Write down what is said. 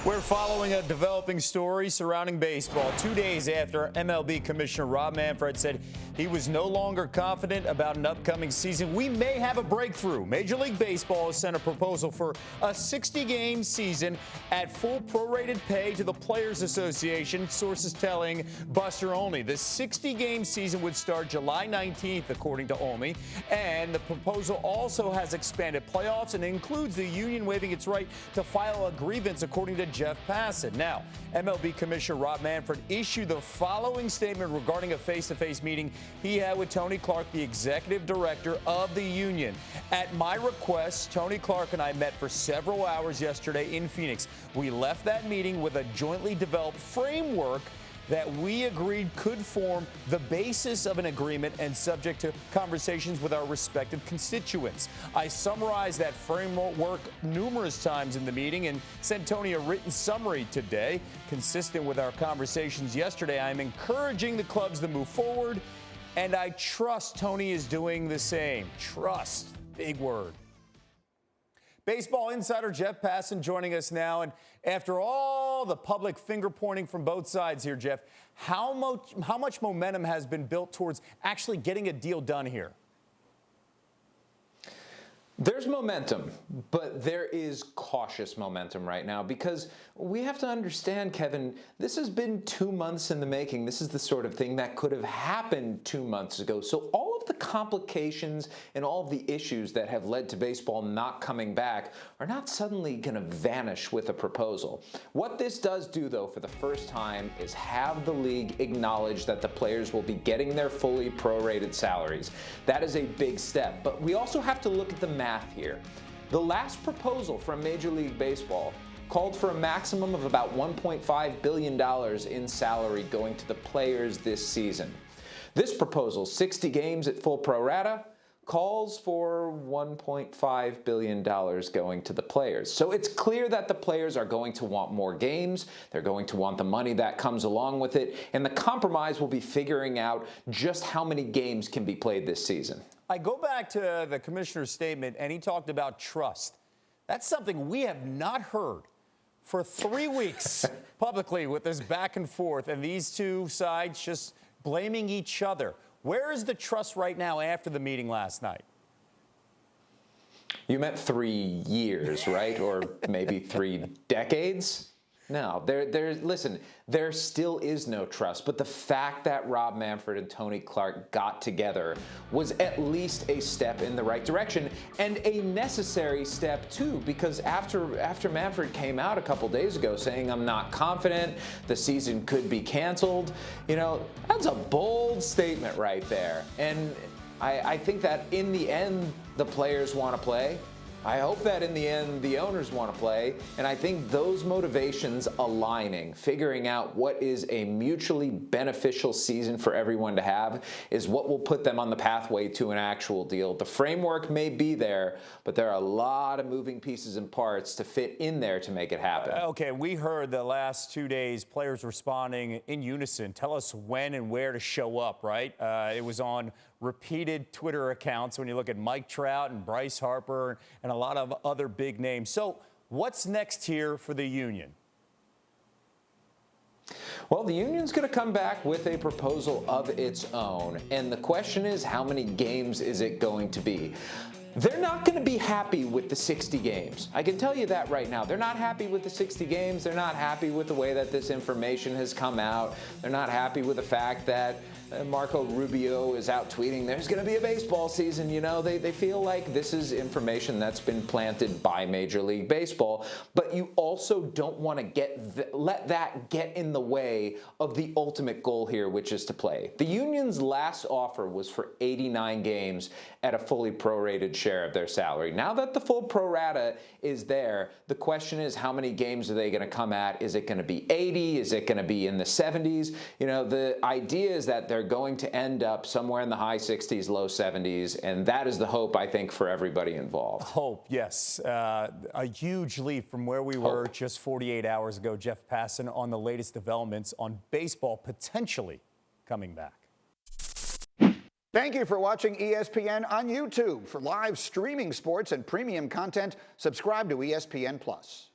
We're following a developing story surrounding baseball 2 days after MLB Commissioner Rob Manfred said he was no longer confident about an upcoming season. We may have a breakthrough. Major League Baseball has sent a proposal for a 60-game season at full prorated pay to the Players Association, sources telling Buster Olney. The 60-game season would start July 19th, according to Olney, and the proposal also has expanded playoffs and includes the union waiving its right to file a grievance, according to Jeff Passan. Now, MLB Commissioner Rob Manfred issued the following statement regarding a face-to-face meeting he had with Tony Clark, the executive director of the union. At my request, Tony Clark and I met for several hours yesterday in Phoenix. We left that meeting with a jointly developed framework that we agreed could form the basis of an agreement and subject to conversations with our respective constituents. I summarized that framework numerous times in the meeting and sent Tony a written summary today. Consistent with our conversations yesterday, I'm encouraging the clubs to move forward, and I trust Tony is doing the same. Trust, big word. Baseball insider Jeff Passan joining us now. And after all the public finger pointing from both sides here, Jeff, how much momentum has been built towards actually getting a deal done here? There's momentum, but there is cautious momentum right now because we have to understand, Kevin, this has been 2 months in the making. This is the sort of thing that could have happened 2 months ago. So all of the complications and all of the issues that have led to baseball not coming back are not suddenly going to vanish with a proposal. What this does do, though, for the first time is have the league acknowledge that the players will be getting their fully prorated salaries. That is a big step, but we also have to look at the math here. The last proposal from Major League Baseball called for a maximum of about $1.5 billion in salary going to the players this season. This proposal, 60 games at full pro rata, calls for $1.5 billion going to the players. So it's clear that the players are going to want more games. They're going to want the money that comes along with it. And the compromise will be figuring out just how many games can be played this season. I go back to the commissioner's statement, and he talked about trust. That's something we have not heard for 3 weeks publicly with this back and forth, and these two sides just blaming each other. Where is the trust right now after the meeting last night? You meant 3 years, right? Or maybe 3 decades? No, listen, there still is no trust, but the fact that Rob Manfred and Tony Clark got together was at least a step in the right direction, and a necessary step too, because after Manfred came out a couple days ago saying, I'm not confident, the season could be canceled, you know, that's a bold statement right there. And I think that in the end, the players want to play. I hope that in the end, the owners want to play, and I think those motivations aligning, figuring out what is a mutually beneficial season for everyone to have, is what will put them on the pathway to an actual deal. The framework may be there, but there are a lot of moving pieces and parts to fit in there to make it happen. Okay, we heard the last 2 days players responding in unison. Tell us when and where to show up, right? It was on repeated Twitter accounts when you look at Mike Trout and Bryce Harper and a lot of other big names. So what's next here for the union? Well, the union's going to come back with a proposal of its own. And the question is, how many games is it going to be? They're not going to be happy with the 60 games. I can tell you that right now. They're not happy with the 60 games. They're not happy with the way that this information has come out. They're not happy with the fact that Marco Rubio is out tweeting there's going to be a baseball season. You know, they feel like this is information that's been planted by Major League Baseball, but you also don't want to let that get in the way of the ultimate goal here, which is to play. The union's last offer was for 89 games at a fully prorated share of their salary. Now that the full pro rata is there, the question is, how many games are they going to come at? Is it going to be 80? Is it going to be in the 70s? You know, the idea is that they're going to end up somewhere in the high 60s, low 70s, and that is the hope, I think, for everybody involved. Hope, yes. A huge leap from where we were just 48 hours ago. Jeff Passan on the latest developments on baseball potentially coming back. Thank you for watching ESPN on YouTube. For live streaming sports and premium content, subscribe to ESPN+.